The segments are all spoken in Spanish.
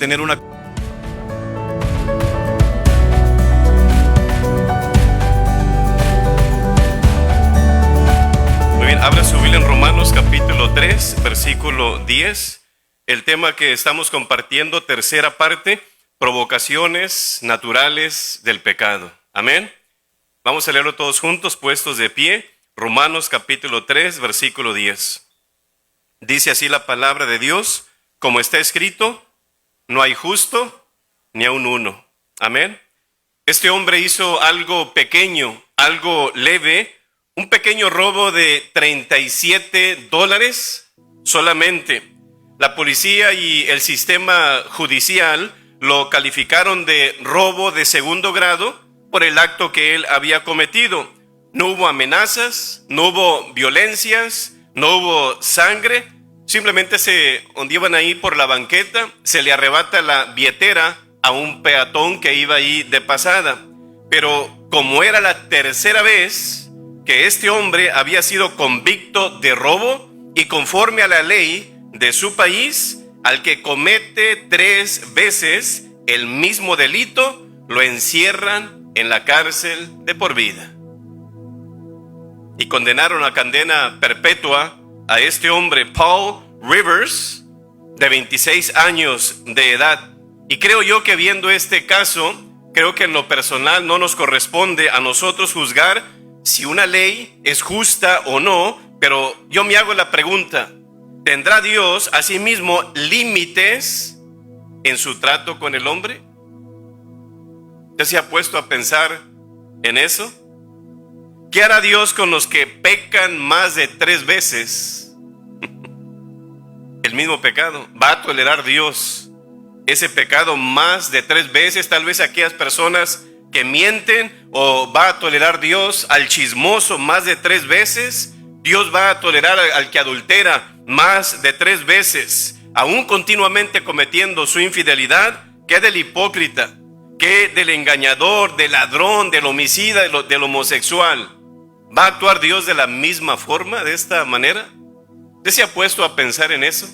tener una... Muy bien, abra su Biblia en Romanos capítulo 3, versículo 10. El tema que estamos compartiendo, tercera parte, provocaciones naturales del pecado. Amén. Vamos a leerlo todos juntos, puestos de pie. Romanos capítulo 3, versículo 10. Dice así la palabra de Dios, como está escrito: no hay justo ni aun uno. Amén. Este hombre hizo algo pequeño, algo leve, un pequeño robo de $37 solamente. La policía y el sistema judicial lo calificaron de robo de segundo grado por el acto que él había cometido. No hubo amenazas, no hubo violencias, no hubo sangre. Simplemente donde iban ahí por la banqueta, se le arrebata la billetera a un peatón que iba ahí de pasada. Pero como era la tercera vez que este hombre había sido convicto de robo, y conforme a la ley de su país, al que comete 3 veces el mismo delito, lo encierran en la cárcel de por vida. Y condenaron a cadena perpetua a este hombre, Paul Rivers, de 26 años de edad. Y creo yo que viendo este caso, creo que en lo personal no nos corresponde a nosotros juzgar si una ley es justa o no, pero yo me hago la pregunta: ¿tendrá Dios asimismo límites en su trato con el hombre? ¿Usted se ha puesto a pensar en eso? ¿Qué hará Dios con los que pecan más de 3 veces el mismo pecado? ¿Va a tolerar Dios ese pecado más de 3 veces? Tal vez aquellas personas que mienten, o va a tolerar Dios al chismoso más de 3 veces. Dios va a tolerar al que adultera más de 3 veces, aún continuamente cometiendo su infidelidad. ¿Qué del hipócrita? ¿Qué del engañador, del ladrón, del homicida, del homosexual? ¿Va a actuar Dios de la misma forma, de esta manera? ¿Usted se ha puesto a pensar en eso?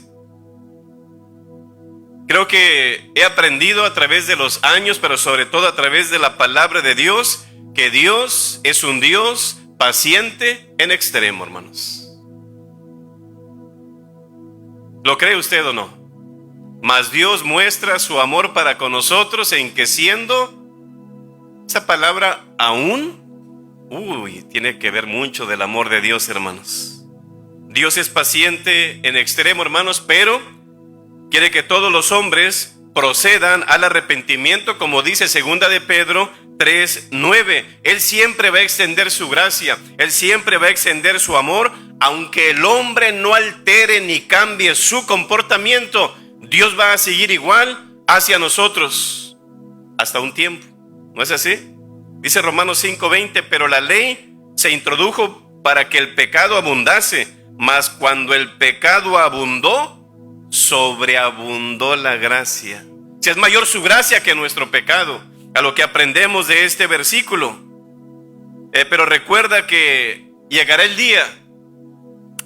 Creo que he aprendido a través de los años, pero sobre todo a través de la palabra de Dios, que Dios es un Dios paciente en extremo, hermanos. ¿Lo cree usted o no? Mas Dios muestra su amor para con nosotros en que siendo, esa palabra aún, tiene que ver mucho del amor de Dios, hermanos. Dios es paciente en extremo, hermanos, pero quiere que todos los hombres procedan al arrepentimiento, como dice 2 de Pedro 3:9. Él siempre va a extender su gracia, Él siempre va a extender su amor, aunque el hombre no altere ni cambie su comportamiento. Dios va a seguir igual hacia nosotros hasta un tiempo. ¿No es así? Dice Romanos 5:20, pero la ley se introdujo para que el pecado abundase, mas cuando el pecado abundó, sobreabundó la gracia. Si es mayor su gracia que nuestro pecado, a lo que aprendemos de este versículo. Pero recuerda que llegará el día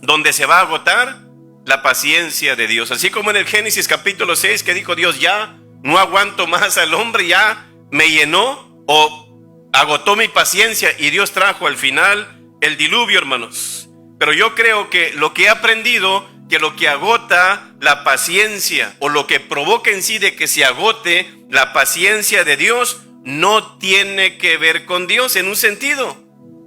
donde se va a agotar la paciencia de Dios. Así como en el Génesis capítulo 6, que dijo Dios: ya no aguanto más al hombre, ya me llenó o agotó mi paciencia, y Dios trajo al final el diluvio, hermanos. Pero yo creo que lo que he aprendido, que lo que agota la paciencia, o lo que provoca en sí de que se agote la paciencia de Dios, no tiene que ver con Dios en un sentido.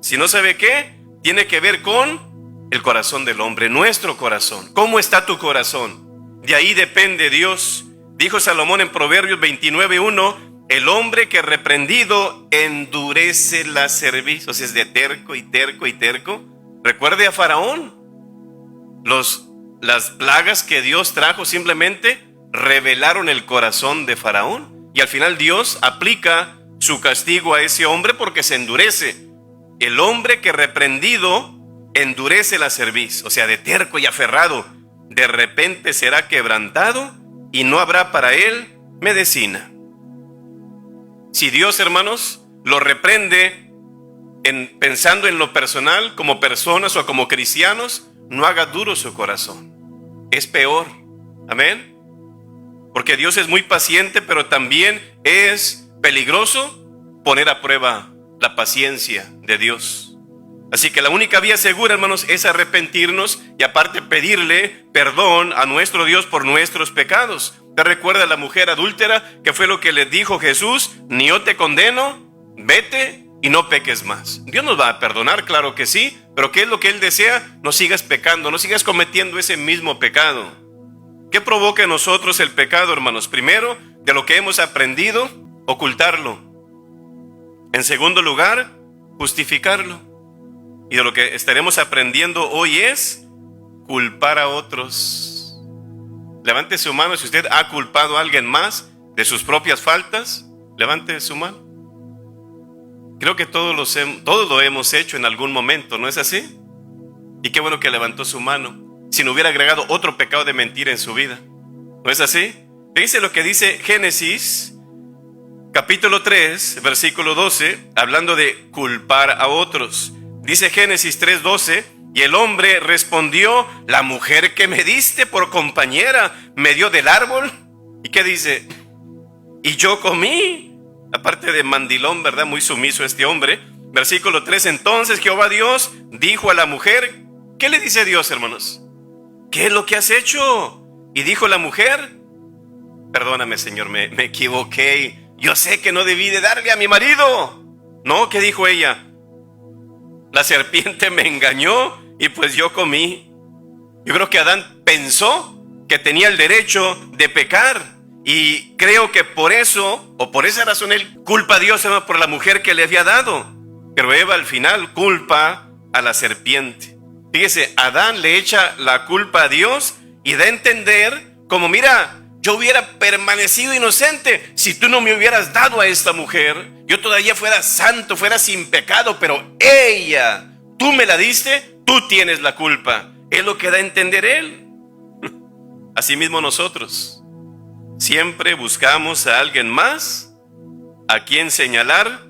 Si no sabe qué, tiene que ver con el corazón del hombre, nuestro corazón. ¿Cómo está tu corazón? De ahí depende Dios. Dijo Salomón en Proverbios 29:1, el hombre que reprendido endurece la cerviz. O sea, es de terco y terco y terco. Recuerde a Faraón. Las plagas que Dios trajo simplemente revelaron el corazón de Faraón. Y al final Dios aplica su castigo a ese hombre porque se endurece. El hombre que reprendido endurece la cerviz, o sea, de terco y aferrado, de repente será quebrantado y no habrá para él medicina. Si Dios, hermanos, lo reprende pensando en lo personal, como personas o como cristianos, no haga duro su corazón. Es peor. Amén. Porque Dios es muy paciente, pero también es peligroso poner a prueba la paciencia de Dios. Así que la única vía segura, hermanos, es arrepentirnos y aparte pedirle perdón a nuestro Dios por nuestros pecados. ¿Te recuerda la mujer adúltera que fue lo que le dijo Jesús? Ni yo te condeno, vete y no peques más. Dios nos va a perdonar, claro que sí, pero ¿qué es lo que Él desea? No sigas pecando, no sigas cometiendo ese mismo pecado. ¿Qué provoca en nosotros el pecado, hermanos? Primero, de lo que hemos aprendido, ocultarlo. En segundo lugar, justificarlo. Y de lo que estaremos aprendiendo hoy es culpar a otros. Levante su mano si usted ha culpado a alguien más de sus propias faltas. Levante su mano. Creo que todos lo hemos hecho en algún momento, ¿no es así? Y qué bueno que levantó su mano. Si no hubiera agregado otro pecado de mentira en su vida, ¿no es así? Fíjense lo que dice Génesis, capítulo 3, versículo 12, hablando de culpar a otros. Dice Génesis 3:12, y el hombre respondió: la mujer que me diste por compañera me dio del árbol. ¿Y qué dice? Y yo comí. Aparte de mandilón, ¿verdad? Muy sumiso este hombre. Versículo 3, entonces Jehová Dios dijo a la mujer, ¿qué le dice Dios, hermanos? ¿Qué es lo que has hecho? Y dijo la mujer, perdóname, Señor, me equivoqué. Yo sé que no debí de darle a mi marido. No, ¿qué dijo ella? La serpiente me engañó y pues yo comí. Yo creo que Adán pensó que tenía el derecho de pecar. Y creo que por eso, o por esa razón, él culpa a Dios por la mujer que le había dado. Pero Eva al final culpa a la serpiente. Fíjese, Adán le echa la culpa a Dios y da a entender como, mira, yo hubiera permanecido inocente si tú no me hubieras dado a esta mujer. Yo todavía fuera santo, fuera sin pecado, pero ella, tú me la diste, tú tienes la culpa. Es lo que da a entender él. Asimismo nosotros siempre buscamos a alguien más a quien señalar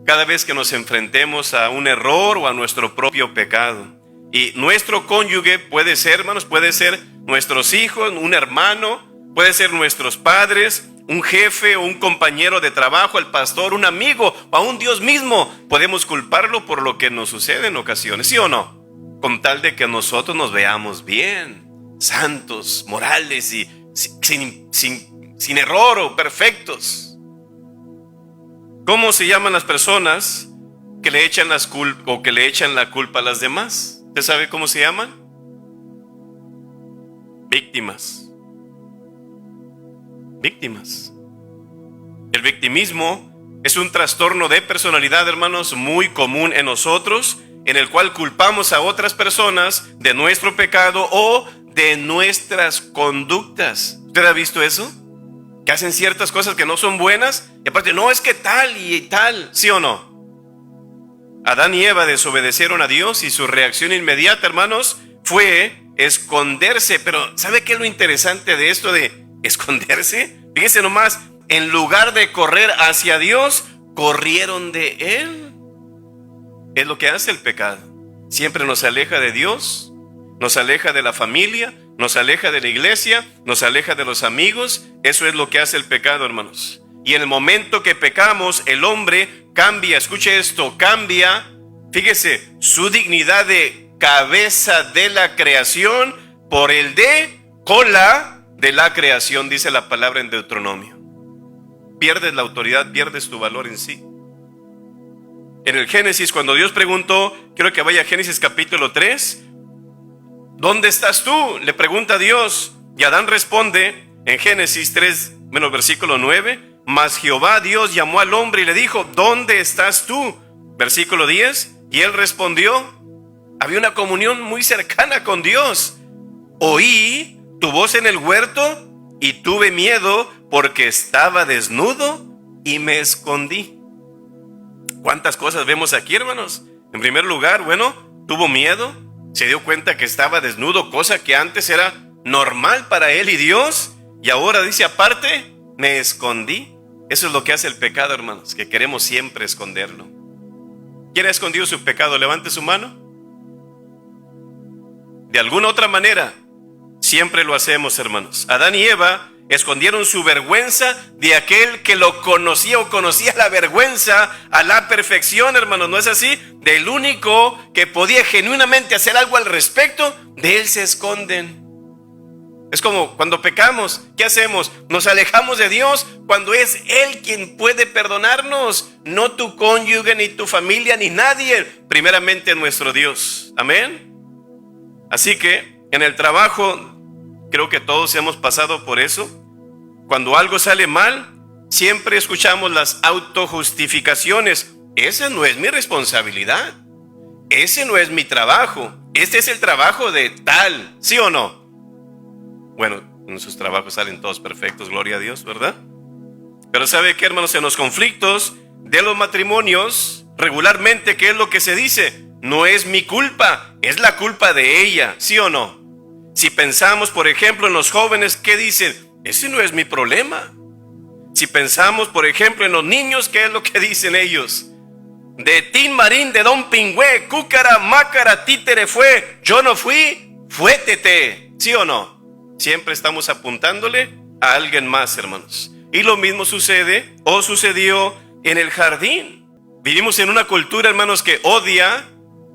cada vez que nos enfrentemos a un error o a nuestro propio pecado. Y nuestro cónyuge puede ser, hermanos, puede ser nuestros hijos, un hermano, puede ser nuestros padres, un jefe o un compañero de trabajo, el pastor, un amigo o aún Dios mismo. Podemos culparlo por lo que nos sucede en ocasiones, ¿sí o no? Con tal de que nosotros nos veamos bien, santos, morales y sin error o perfectos. ¿Cómo se llaman las personas que le echan la culpa a las demás? ¿Usted sabe cómo se llaman? Víctimas. Víctimas. El victimismo es un trastorno de personalidad, hermanos, muy común en nosotros, en el cual culpamos a otras personas de nuestro pecado o de nuestras conductas. ¿Usted ha visto eso? Que hacen ciertas cosas que no son buenas y aparte, no, es que tal y tal, ¿sí o no? Adán y Eva desobedecieron a Dios y su reacción inmediata, hermanos, fue esconderse. Pero ¿sabe qué es lo interesante de esto de esconderse? Fíjense nomás, en lugar de correr hacia Dios, corrieron de Él. Es lo que hace el pecado. Siempre nos aleja de Dios, nos aleja de la familia, nos aleja de la iglesia, nos aleja de los amigos. Eso es lo que hace el pecado, hermanos. Y en el momento que pecamos, el hombre cambia, escuche esto, cambia, fíjese, su dignidad de cabeza de la creación por el de cola de la creación, dice la palabra en Deuteronomio. Pierdes la autoridad, pierdes tu valor en sí. En el Génesis, cuando Dios preguntó, quiero que vaya a Génesis capítulo 3, ¿dónde estás tú?, le pregunta a Dios, y Adán responde en Génesis 3, versículo 9, mas Jehová Dios llamó al hombre y le dijo, ¿dónde estás tú? Versículo 10, y él respondió, había una comunión muy cercana con Dios. Oí tu voz en el huerto y tuve miedo porque estaba desnudo y me escondí. ¿Cuántas cosas vemos aquí, hermanos? En primer lugar, tuvo miedo, se dio cuenta que estaba desnudo, cosa que antes era normal para él y Dios, y ahora dice aparte, me escondí. Eso es lo que hace el pecado, hermanos, que queremos siempre esconderlo. ¿Quién ha escondido su pecado? Levante su mano. De alguna otra manera, siempre lo hacemos, hermanos. Adán y Eva Escondieron su vergüenza de aquel que lo conocía o conocía la vergüenza a la perfección, hermanos. ¿No es así? Del único que podía genuinamente hacer algo al respecto, de él se esconden. Es como cuando pecamos, ¿qué hacemos? Nos alejamos de Dios cuando es Él quien puede perdonarnos, no tu cónyuge, ni tu familia, ni nadie, primeramente nuestro Dios. Amén. Así que en el trabajo, creo que todos hemos pasado por eso. Cuando algo sale mal, siempre escuchamos las autojustificaciones. Esa no es mi responsabilidad. Ese no es mi trabajo. Este es el trabajo de tal, ¿sí o no? Bueno, en sus trabajos salen todos perfectos, gloria a Dios, ¿verdad? Pero ¿sabe qué, hermanos? En los conflictos de los matrimonios, regularmente, ¿qué es lo que se dice? No es mi culpa, es la culpa de ella, ¿sí o no? Si pensamos, por ejemplo, en los jóvenes, ¿qué dicen? Ese no es mi problema. Si pensamos, por ejemplo, en los niños, ¿qué es lo que dicen ellos? De Tin Marín, de Don Pingüe, cúcara, mácara, títere fue, yo no fui, fue tete, ¿sí o no? Siempre estamos apuntándole a alguien más, hermanos. Y lo mismo sucede o sucedió en el jardín. Vivimos en una cultura, hermanos, que odia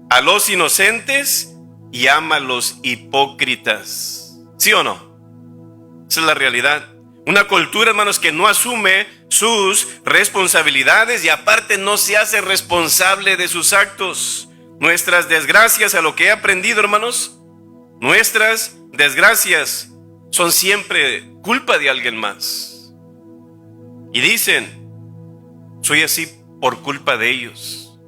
a los inocentes y ama a los hipócritas. ¿Sí o no? Esa es la realidad. Una cultura, hermanos, que no asume sus responsabilidades y aparte no se hace responsable de sus actos. Nuestras desgracias, a lo que he aprendido, hermanos, nuestras desgracias son siempre culpa de alguien más. Y dicen, soy así por culpa de ellos.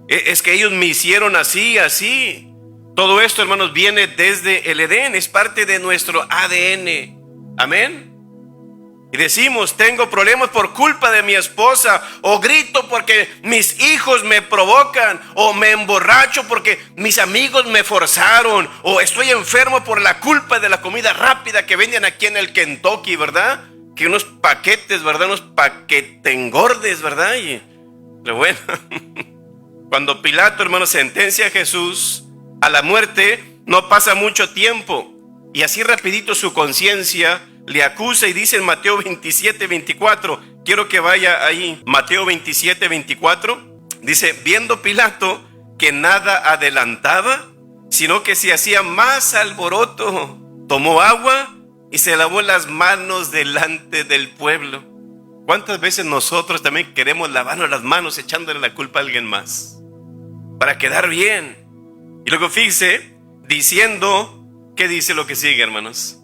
Es que ellos me hicieron así, así. Todo esto, hermanos, viene desde el Edén, es parte de nuestro ADN. Amén. Y decimos, tengo problemas por culpa de mi esposa, o grito porque mis hijos me provocan, o me emborracho porque mis amigos me forzaron, o estoy enfermo por la culpa de la comida rápida que venden aquí en el Kentucky, ¿verdad? Que unos paquetes, ¿verdad? Unos paquetengordes, ¿verdad? Pero bueno, cuando Pilato, hermano, sentencia a Jesús a la muerte, no pasa mucho tiempo, y así rapidito su conciencia le acusa y dice en Mateo 27, 24, quiero que vaya ahí, Mateo 27, 24, dice, viendo Pilato que nada adelantaba, sino que se hacía más alboroto, tomó agua y se lavó las manos delante del pueblo. ¿Cuántas veces nosotros también queremos lavarnos las manos echándole la culpa a alguien más? Para quedar bien. Y luego fíjese, diciendo, ¿qué dice lo que sigue, hermanos?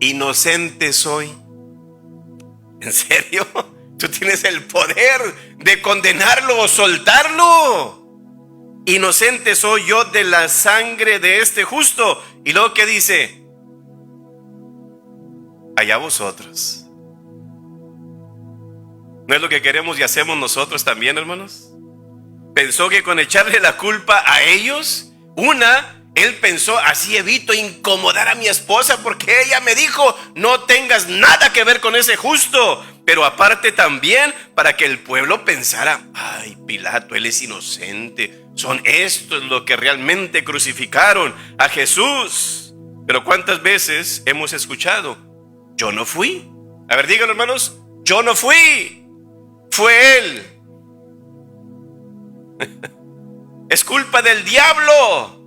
Inocente soy. ¿En serio? Tú tienes el poder de condenarlo o soltarlo. Inocente soy yo de la sangre de este justo. Y luego ¿qué dice? Allá vosotros. ¿No es lo que queremos y hacemos nosotros también, hermanos? Pensó que con echarle la culpa a ellos, él pensó, así evito incomodar a mi esposa porque ella me dijo, no tengas nada que ver con ese justo. Pero aparte también para que el pueblo pensara, ay, Pilato, él es inocente. Son estos los que realmente crucificaron a Jesús. Pero ¿cuántas veces hemos escuchado? Yo no fui. A ver, díganlo, hermanos, yo no fui. Fue él. Es culpa del diablo.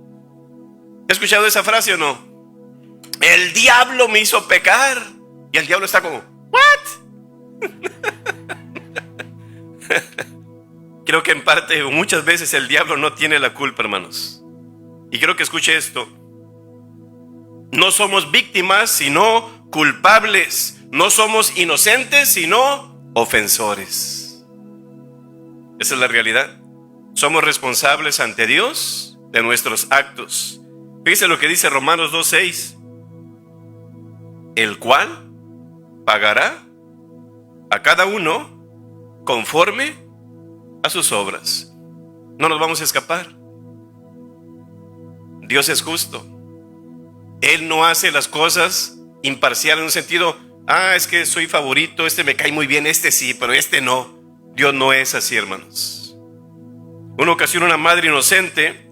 ¿Has escuchado esa frase o no? El diablo me hizo pecar. Y el diablo está como, ¿what? Creo que en parte, o muchas veces, el diablo no tiene la culpa, hermanos. Y quiero que escuche esto. No somos víctimas, sino culpables. No somos inocentes, sino ofensores. Esa es la realidad. Somos responsables ante Dios de nuestros actos. Fíjese lo que dice Romanos 2:6. El cual pagará a cada uno conforme a sus obras. No nos vamos a escapar. Dios es justo. Él no hace las cosas imparcial en un sentido, es que soy favorito, este me cae muy bien, este sí, pero este no. Dios no es así, hermanos. Una ocasión una madre inocente,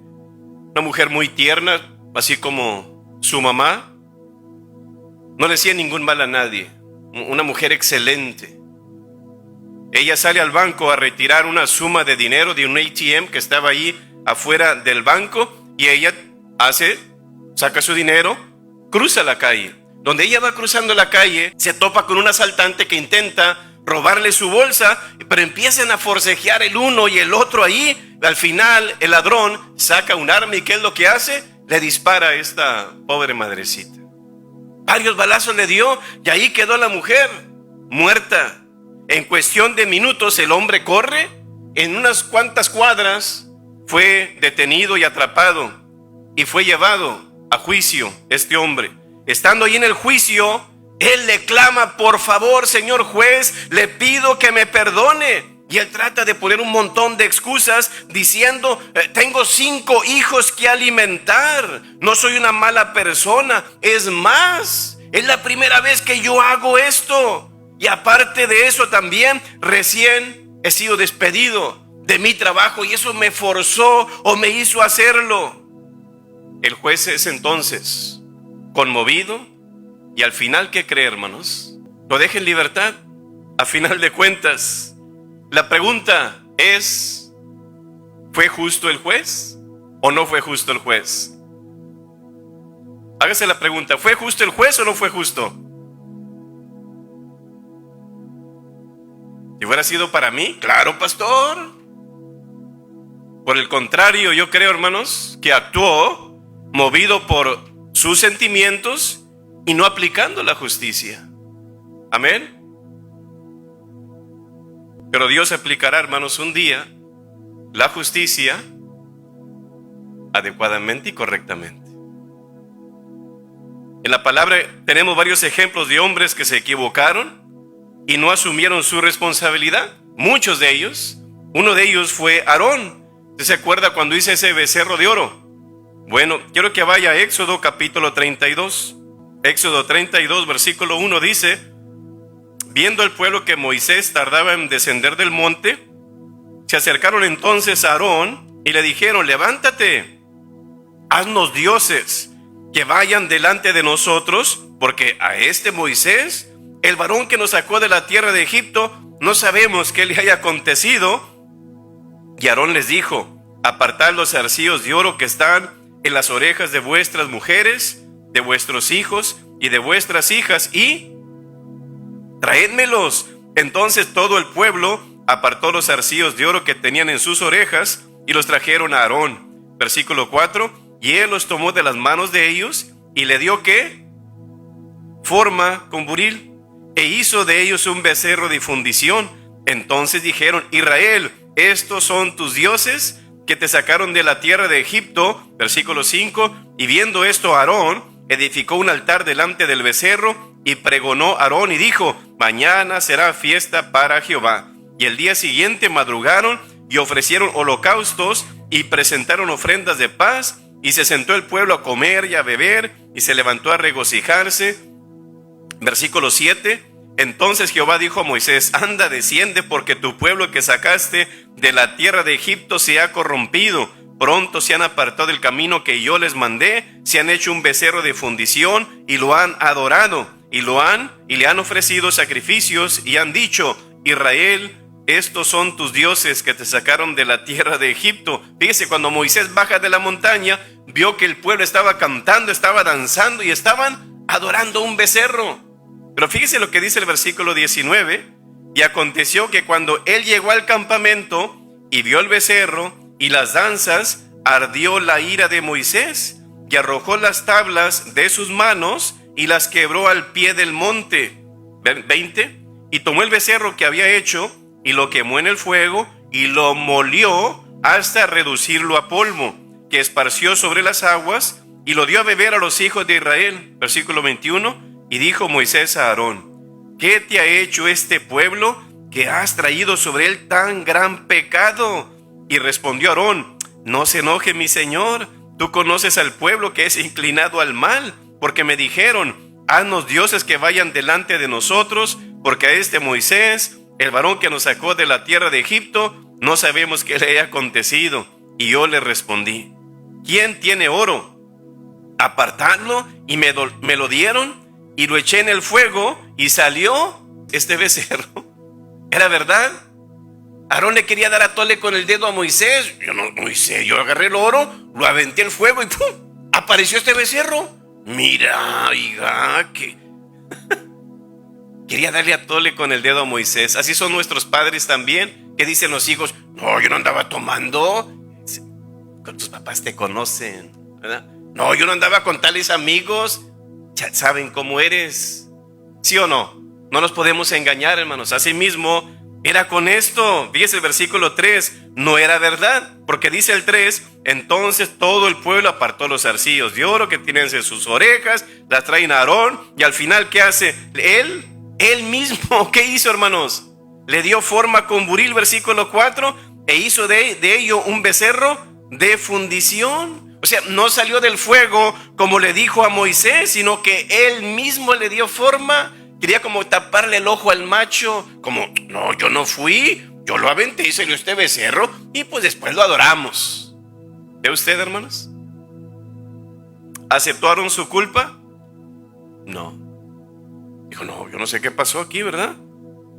una mujer muy tierna, así como su mamá, no le hacía ningún mal a nadie, una mujer excelente. Ella sale al banco a retirar una suma de dinero de un ATM que estaba ahí afuera del banco, y ella saca su dinero, cruza la calle. Donde ella va cruzando la calle, se topa con un asaltante que intenta robarle su bolsa, pero empiezan a forcejear el uno y el otro ahí. Al final, el ladrón saca un arma, y ¿qué es lo que hace? Le dispara a esta pobre madrecita. Varios balazos le dio, y ahí quedó la mujer muerta. En cuestión de minutos, el hombre corre, en unas cuantas cuadras fue detenido y atrapado, y fue llevado a juicio este hombre. Estando ahí en el juicio, él le clama: por favor, señor juez, le pido que me perdone. Y él trata de poner un montón de excusas diciendo: tengo 5 hijos que alimentar, no soy una mala persona, es más, es la primera vez que yo hago esto. Y aparte de eso también, recién he sido despedido de mi trabajo, y eso me forzó o me hizo hacerlo. El juez es entonces conmovido, y al final, ¿qué cree, hermanos? Lo deja en libertad. A final de cuentas, la pregunta es: ¿fue justo el juez o no fue justo el juez? Hágase la pregunta: ¿fue justo el juez o no fue justo? Si hubiera sido para mí, claro, pastor. Por el contrario, yo creo, hermanos, que actuó movido por sus sentimientos y no aplicando la justicia. Amén. Pero Dios aplicará, hermanos, un día la justicia adecuadamente y correctamente. En la palabra tenemos varios ejemplos de hombres que se equivocaron y no asumieron su responsabilidad. Muchos de ellos. Uno de ellos fue Aarón. ¿Usted se acuerda cuando hizo ese becerro de oro? Bueno, quiero que vaya a Éxodo capítulo 32. Éxodo 32, versículo 1 dice: viendo el pueblo que Moisés tardaba en descender del monte, se acercaron entonces a Aarón y le dijeron: levántate, haznos dioses que vayan delante de nosotros, porque a este Moisés, el varón que nos sacó de la tierra de Egipto, no sabemos qué le haya acontecido. Y Aarón les dijo: apartad los zarcillos de oro que están en las orejas de vuestras mujeres, de vuestros hijos y de vuestras hijas, y traédmelos. Entonces todo el pueblo apartó los zarcillos de oro que tenían en sus orejas y los trajeron a Aarón. Versículo 4: y él los tomó de las manos de ellos y le dio ¿qué? Forma con buril, e hizo de ellos un becerro de fundición. Entonces dijeron: Israel, estos son tus dioses que te sacaron de la tierra de Egipto. Versículo 5: y viendo esto, Aarón edificó un altar delante del becerro, y pregonó Aarón y dijo: mañana será fiesta para Jehová. Y el día siguiente madrugaron y ofrecieron holocaustos y presentaron ofrendas de paz, y se sentó el pueblo a comer y a beber, y se levantó a regocijarse. Versículo 7: entonces Jehová dijo a Moisés: anda, desciende, porque tu pueblo que sacaste de la tierra de Egipto se ha corrompido. Pronto se han apartado del camino que yo les mandé, se han hecho un becerro de fundición y lo han adorado, y le han ofrecido sacrificios, y han dicho: Israel, estos son tus dioses que te sacaron de la tierra de Egipto. Fíjese, cuando Moisés baja de la montaña, vio que el pueblo estaba cantando, estaba danzando y estaban adorando un becerro. Pero fíjese lo que dice el versículo 19: y aconteció que cuando él llegó al campamento y vio el becerro y las danzas, ardió la ira de Moisés, y arrojó las tablas de sus manos y las quebró al pie del monte. 20: y tomó el becerro que había hecho y lo quemó en el fuego y lo molió hasta reducirlo a polvo, que esparció sobre las aguas, y lo dio a beber a los hijos de Israel. Versículo 21: y dijo Moisés a Aarón: ¿qué te ha hecho este pueblo que has traído sobre él tan gran pecado? Y respondió Aarón: no se enoje mi señor, tú conoces al pueblo que es inclinado al mal, porque me dijeron: haznos dioses que vayan delante de nosotros, porque a este Moisés, el varón que nos sacó de la tierra de Egipto, no sabemos qué le haya acontecido. Y yo le respondí: ¿quién tiene oro? Apartadlo. Y me lo dieron. y lo eché en el fuego y salió este becerro. ¿Era verdad? Aarón le quería dar a tole con el dedo a Moisés. Yo agarré el oro, lo aventé al fuego y ¡pum! Apareció este becerro. Mira, hija, que quería darle a tole con el dedo a Moisés. Así son nuestros padres también. ¿Qué dicen los hijos? No, yo no andaba tomando. Con tus papás te conocen, ¿verdad? No, yo no andaba con tales amigos. Ya saben cómo eres. ¿Sí o no? No nos podemos engañar, hermanos. Así mismo era con esto. Fíjese el versículo 3. No era verdad, porque dice el 3: entonces todo el pueblo apartó los zarcillos de oro que tienen en sus orejas, las traen a Aarón, y al final, ¿qué hace? Él mismo, ¿qué hizo, hermanos? Le dio forma con buril, versículo 4, e hizo de ello un becerro de fundición. O sea, no salió del fuego como le dijo a Moisés, sino que él mismo le dio forma. Quería como taparle el ojo al macho, como, no, yo no fui, yo lo aventé y salió este becerro, y pues después lo adoramos. ¿Ve usted, hermanos? ¿Aceptaron su culpa? No. Dijo, no, yo no sé qué pasó aquí, ¿verdad?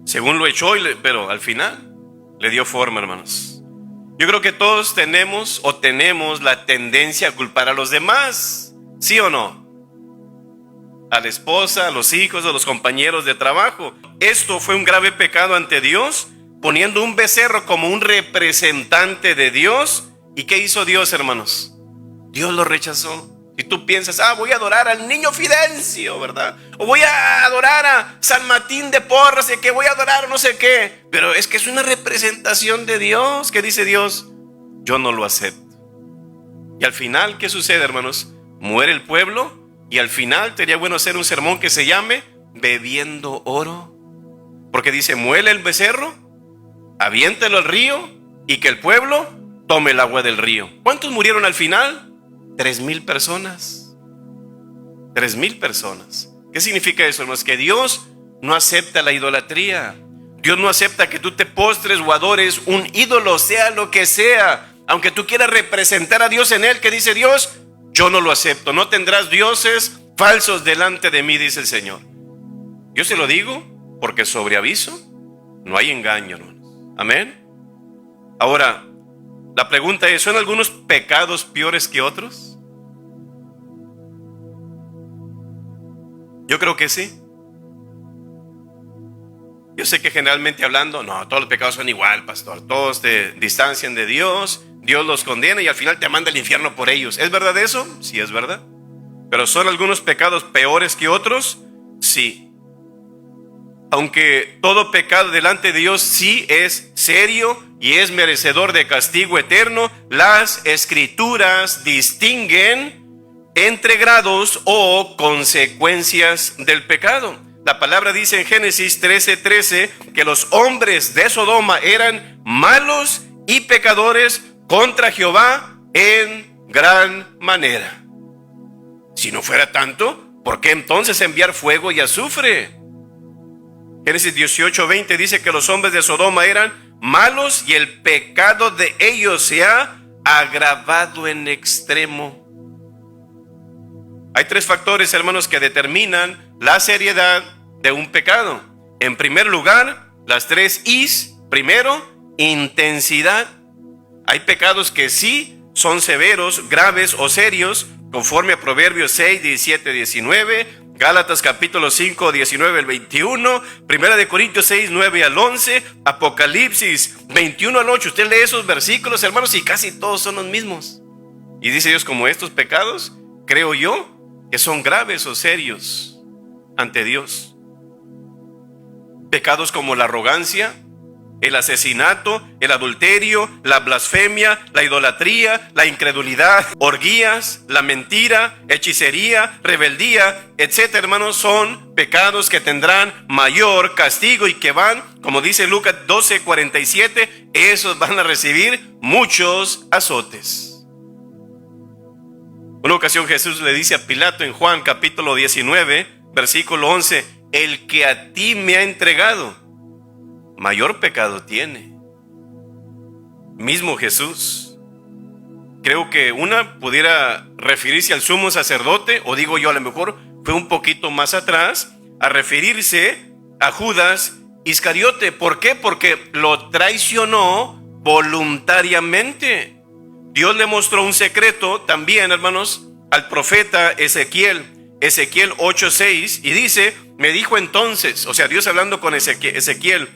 Según lo echó, pero al final le dio forma, hermanos. Yo creo que todos tenemos la tendencia a culpar a los demás, ¿sí o no? A la esposa, a los hijos, a los compañeros de trabajo. Esto fue un grave pecado ante Dios, poniendo un becerro como un representante de Dios. ¿Y qué hizo Dios, hermanos? Dios lo rechazó. Si tú piensas, voy a adorar al niño Fidencio, ¿verdad? O voy a adorar a San Martín de Porres, que voy a adorar a no sé qué. Pero es que es una representación de Dios. ¿Qué dice Dios? Yo no lo acepto. Y al final, ¿qué sucede, hermanos? Muere el pueblo. Y al final sería bueno hacer un sermón que se llame Bebiendo Oro. Porque dice, muele el becerro, aviéntelo al río, y que el pueblo tome el agua del río. ¿Cuántos murieron al final? 3,000 personas. 3,000 personas. ¿Qué significa eso, hermanos? Que Dios no acepta la idolatría. Dios no acepta que tú te postres o adores un ídolo, sea lo que sea. Aunque tú quieras representar a Dios en él, ¿qué dice Dios? Yo no lo acepto. No tendrás dioses falsos delante de mí, dice el Señor. Yo se lo digo porque sobre aviso no hay engaño, hermanos. Amén. Ahora, la pregunta es, ¿son algunos pecados peores que otros? Yo creo que sí. Yo sé que generalmente hablando, no, todos los pecados son igual, pastor. Todos te distancian de Dios, Dios los condena y al final te manda al infierno por ellos. ¿Es verdad eso? Sí, es verdad. ¿Pero son algunos pecados peores que otros? Sí. Aunque todo pecado delante de Dios sí es serio y es merecedor de castigo eterno, las Escrituras distinguen entre grados o consecuencias del pecado. La palabra dice en Génesis 13:13 que los hombres de Sodoma eran malos y pecadores contra Jehová en gran manera. Si no fuera tanto, ¿por qué entonces enviar fuego y azufre? Génesis 18:20 dice que los hombres de Sodoma eran malos y el pecado de ellos se ha agravado en extremo. Hay 3 factores, hermanos, que determinan la seriedad de un pecado. En primer lugar, las 3 I's. Primero, intensidad. Hay pecados que sí son severos, graves o serios, conforme a Proverbios 6, 17, 19, Gálatas capítulo 5, 19 al 21, Primera de Corintios 6, 9 al 11, Apocalipsis 21 al 8. Usted lee esos versículos, hermanos, y casi todos son los mismos. Y dice Dios, como estos pecados, creo yo, que son graves o serios ante Dios. Pecados como la arrogancia, el asesinato, el adulterio, la blasfemia, la idolatría, la incredulidad, orgías, la mentira, hechicería, rebeldía, etcétera, hermanos, son pecados que tendrán mayor castigo y que van, como dice Lucas 12:47, esos van a recibir muchos azotes. Una ocasión Jesús le dice a Pilato en Juan capítulo 19, versículo 11, el que a ti me ha entregado, mayor pecado tiene. Mismo Jesús. Creo que una pudiera referirse al sumo sacerdote, o digo yo, a lo mejor fue un poquito más atrás a referirse a Judas Iscariote. ¿Por qué? Porque lo traicionó voluntariamente. Dios le mostró un secreto también, hermanos, al profeta Ezequiel 8:6, y dice, me dijo entonces, o sea, Dios hablando con Ezequiel,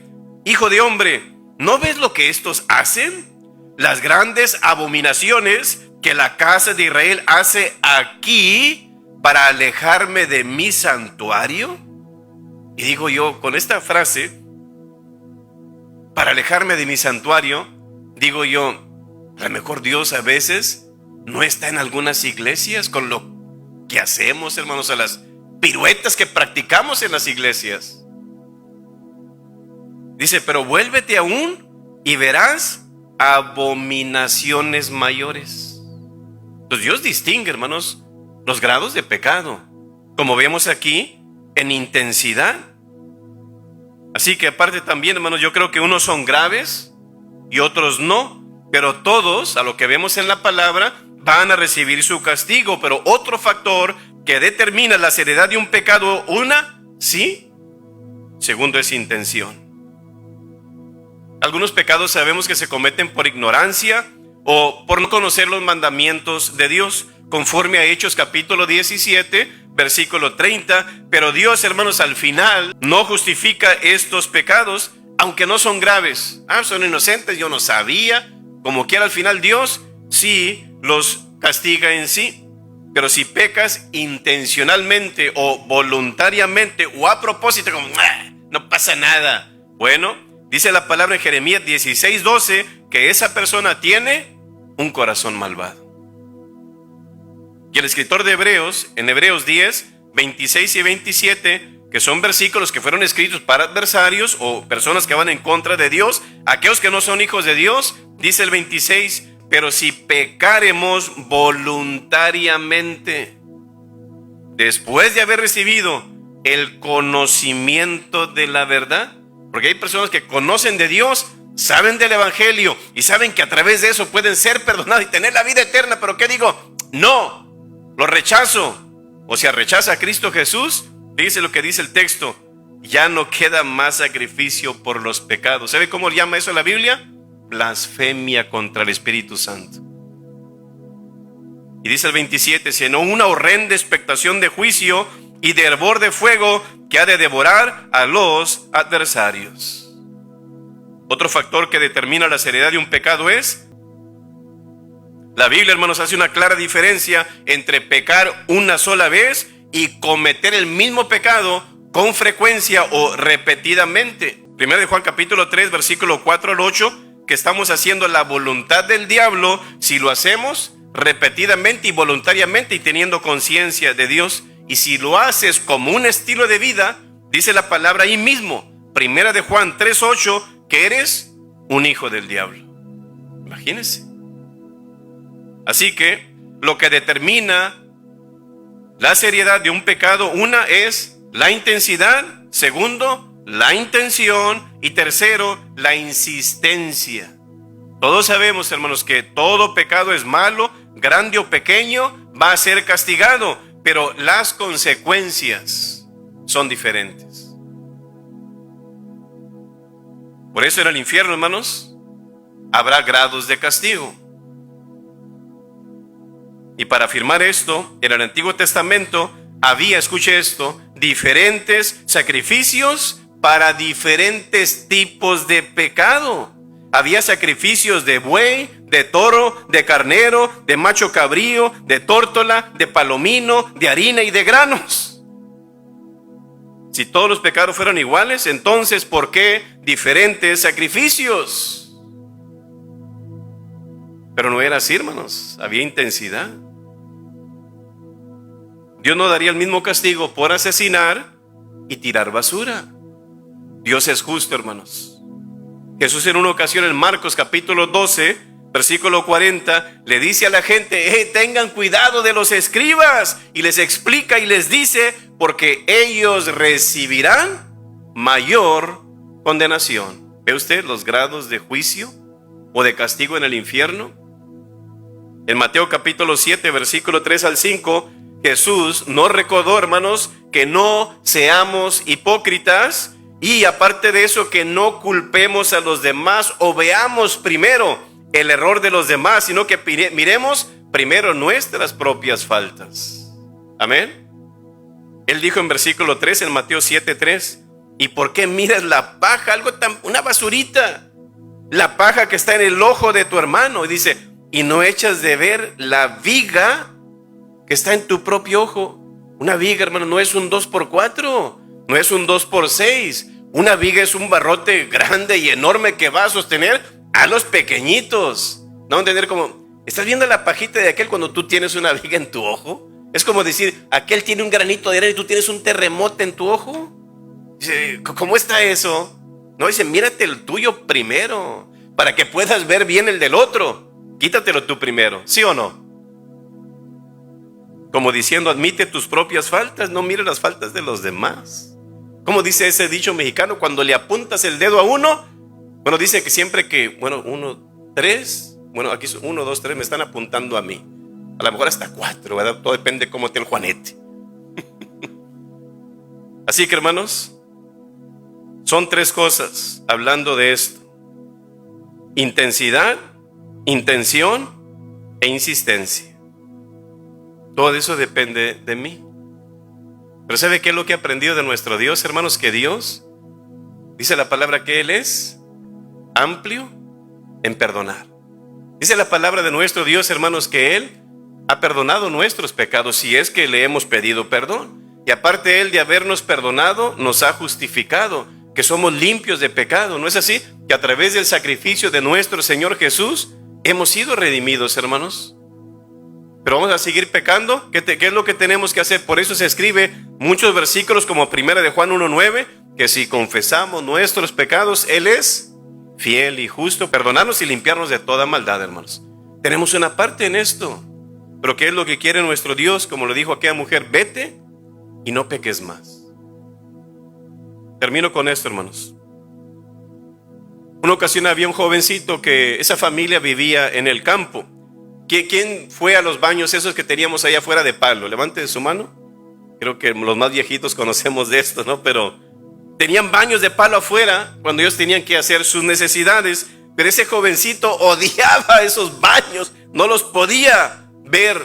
hijo de hombre, ¿no ves lo que estos hacen? Las grandes abominaciones que la casa de Israel hace aquí para alejarme de mi santuario. Y digo yo, con esta frase, para alejarme de mi santuario, digo yo, a lo mejor Dios a veces no está en algunas iglesias con lo que hacemos, hermanos, a las piruetas que practicamos en las iglesias. Dice, pero vuélvete aún y verás abominaciones mayores. Entonces Dios distingue, hermanos, los grados de pecado, como vemos aquí, en intensidad. Así que aparte también, hermanos, yo creo que unos son graves y otros no, pero todos, a lo que vemos en la palabra, van a recibir su castigo. Pero otro factor que determina la seriedad de un pecado, sí, segundo es intención. Algunos pecados sabemos que se cometen por ignorancia o por no conocer los mandamientos de Dios, conforme a Hechos capítulo 17, versículo 30. Pero Dios, hermanos, al final no justifica estos pecados, aunque no son graves. Son inocentes, yo no sabía. Como quiera, al final Dios sí los castiga en sí. Pero si pecas intencionalmente o voluntariamente o a propósito, como no pasa nada, bueno, dice la palabra en Jeremías 16:12 que esa persona tiene un corazón malvado. Y el escritor de Hebreos, en Hebreos 10, 26 y 27, que son versículos que fueron escritos para adversarios o personas que van en contra de Dios, aquellos que no son hijos de Dios, dice el 26, pero si pecaremos voluntariamente, después de haber recibido el conocimiento de la verdad, porque hay personas que conocen de Dios, saben del evangelio y saben que a través de eso pueden ser perdonados y tener la vida eterna, pero ¿qué digo? No, lo rechazo. O sea, rechaza a Cristo Jesús. Dice lo que dice el texto, ya no queda más sacrificio por los pecados. ¿Sabe cómo llama eso la Biblia? Blasfemia contra el Espíritu Santo. Y dice el 27, sino una horrenda expectación de juicio y de hervor de fuego que ha de devorar a los adversarios. Otro factor que determina la seriedad de un pecado es, la Biblia, hermanos, hace una clara diferencia entre pecar una sola vez y cometer el mismo pecado con frecuencia o repetidamente. Primero de Juan capítulo 3, versículo 4 al 8, que estamos haciendo la voluntad del diablo si lo hacemos repetidamente y voluntariamente y teniendo conciencia de Dios. Y si lo haces como un estilo de vida, dice la palabra ahí mismo, Primera de Juan 3, 8, que eres un hijo del diablo. Imagínense. Así que lo que determina la seriedad de un pecado, una es la intensidad, segundo, la intención y tercero, la insistencia. Todos sabemos, hermanos, que todo pecado es malo, grande o pequeño, va a ser castigado, pero las consecuencias son diferentes. Por eso en el infierno, hermanos, habrá grados de castigo. Y para afirmar esto, en el Antiguo Testamento había, escuche esto, diferentes sacrificios para diferentes tipos de pecado. Había sacrificios de buey, de toro, de carnero, de macho cabrío, de tórtola, de palomino, de harina y de granos. Si todos los pecados fueran iguales, entonces ¿por qué diferentes sacrificios? Pero no era así, hermanos, había intensidad. Dios no daría el mismo castigo por asesinar y tirar basura. Dios es justo, hermanos. Jesús en una ocasión en Marcos capítulo 12, versículo 40, le dice a la gente, tengan cuidado de los escribas, y les explica y les dice, porque ellos recibirán mayor condenación. ¿Ve usted los grados de juicio o de castigo en el infierno? En Mateo capítulo 7, versículo 3 al 5, Jesús nos recordó, hermanos, que no seamos hipócritas y aparte de eso, que no culpemos a los demás o veamos primero el error de los demás, sino que miremos primero nuestras propias faltas. Amén. Él dijo en versículo 3, en Mateo 7:3, ¿y por qué miras la paja, una basurita, la paja que está en el ojo de tu hermano? Y dice, y no echas de ver la viga que está en tu propio ojo. Una viga, hermano, no es un 2x4, no es un 2x6. Una viga es un barrote grande y enorme que va a sostener a los pequeñitos. No entender como, ¿estás viendo la pajita de aquel cuando tú tienes una viga en tu ojo? Es como decir, aquel tiene un granito de arena y tú tienes un terremoto en tu ojo. Dice, ¿cómo está eso? No, dice, mírate el tuyo primero, para que puedas ver bien el del otro. Quítatelo tú primero, ¿sí o no? Como diciendo, admite tus propias faltas, no mires las faltas de los demás. Como dice ese dicho mexicano, cuando le apuntas el dedo a uno, bueno, dice que siempre que, 1, 3, aquí son 1, 2, 3, me están apuntando a mí. A lo mejor hasta 4, ¿verdad? Todo depende de cómo esté el juanete. Así que, hermanos, son 3 cosas hablando de esto: intensidad, intención e insistencia. Todo eso depende de mí. Pero ¿sabe qué es lo que he aprendido de nuestro Dios, hermanos? Que Dios, dice la palabra que Él es amplio en perdonar. Dice la palabra de nuestro Dios, hermanos, que Él ha perdonado nuestros pecados si es que le hemos pedido perdón. Y aparte Él de habernos perdonado, nos ha justificado, que somos limpios de pecado. ¿No es así? Que a través del sacrificio de nuestro Señor Jesús hemos sido redimidos, hermanos. Pero vamos a seguir pecando. ¿Qué es lo que tenemos que hacer? Por eso se escribe muchos versículos como 1 de Juan 1:9, que si confesamos nuestros pecados, Él es fiel y justo, perdonarnos y limpiarnos de toda maldad, hermanos. Tenemos una parte en esto. Pero ¿qué es lo que quiere nuestro Dios? Como le dijo a aquella mujer, vete y no peques más. Termino con esto, hermanos. Una ocasión había un jovencito que esa familia vivía en el campo. ¿Quién fue a los baños esos que teníamos allá afuera de palo? Levante su mano. Creo que los más viejitos conocemos de esto, ¿no? Pero tenían baños de palo afuera cuando ellos tenían que hacer sus necesidades. Pero ese jovencito odiaba esos baños. No los podía ver.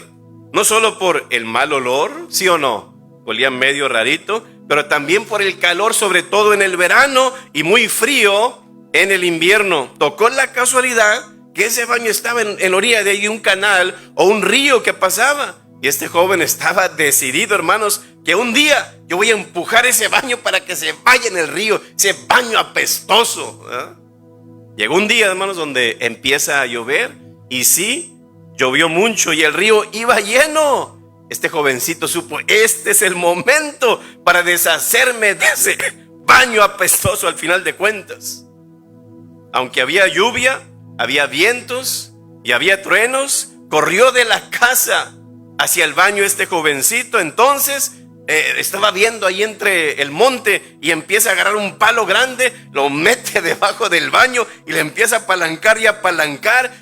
No solo por el mal olor, ¿sí o no? Olía medio rarito. Pero también por el calor, sobre todo en el verano, y muy frío en el invierno. Tocó la casualidad que ese baño estaba en orilla de un canal o un río que pasaba. Y este joven estaba decidido, hermanos, que un día yo voy a empujar ese baño para que se vaya en el río, ese baño apestoso, ¿eh? Llegó un día, hermanos, donde empieza a llover y sí, llovió mucho y el río iba lleno. Este jovencito supo, este es el momento para deshacerme de ese baño apestoso al final de cuentas. Aunque había lluvia, había vientos y había truenos, corrió de la casa hacia el baño este jovencito. Entonces estaba viendo ahí entre el monte y empieza a agarrar un palo grande, lo mete debajo del baño y le empieza a apalancar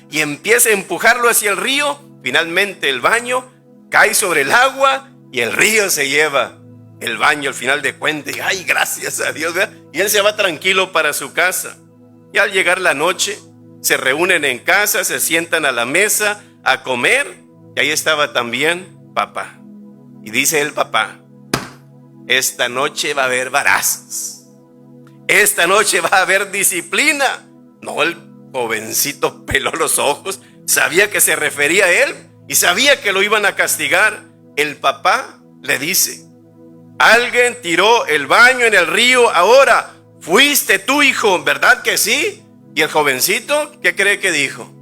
y empieza a empujarlo hacia el río. Finalmente el baño cae sobre el agua y el río se lleva el baño al final de cuentas. Y, ay, gracias a Dios, ¿verdad? Y él se va tranquilo para su casa. Y al llegar la noche, se reúnen en casa, se sientan a la mesa a comer. Y ahí estaba también papá. Y dice el papá, esta noche va a haber varazos. Esta noche va a haber disciplina. No, el jovencito peló los ojos. Sabía que se refería a él y sabía que lo iban a castigar. El papá le dice, alguien tiró el baño en el río ahora. Fuiste tú, hijo, ¿verdad que sí? Y el jovencito, ¿qué cree que dijo?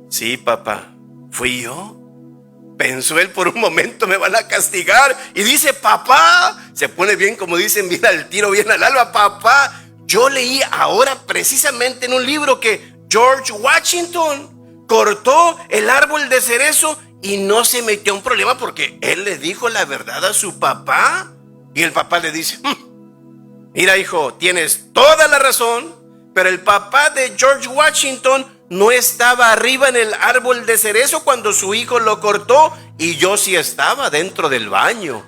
Sí, papá, fui yo. Pensó él por un momento, me van a castigar. Y dice, papá, se pone bien, como dicen, bien al tiro, bien al alba. Papá, yo leí ahora precisamente en un libro que George Washington cortó el árbol de cerezo y no se metió en un problema porque él le dijo la verdad a su papá. Y el papá le dice, mira, hijo, tienes toda la razón, pero el papá de George Washington no estaba arriba en el árbol de cerezo cuando su hijo lo cortó, y yo sí estaba dentro del baño.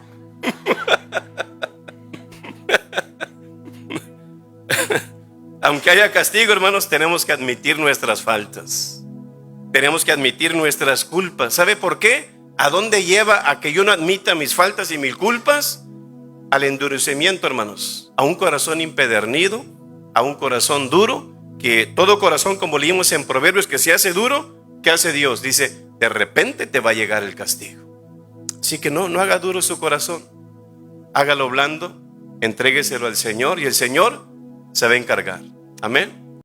Aunque haya castigo, hermanos, tenemos que admitir nuestras faltas. Tenemos que admitir nuestras culpas. ¿Sabe por qué? ¿A dónde lleva a que yo no admita mis faltas y mis culpas? Al endurecimiento, hermanos. A un corazón impedernido, a un corazón duro, que todo corazón, como leímos en Proverbios, que se hace duro, ¿qué hace Dios? Dice, de repente te va a llegar el castigo. Así que no haga duro su corazón. Hágalo blando, entrégueselo al Señor y el Señor se va a encargar. Amén.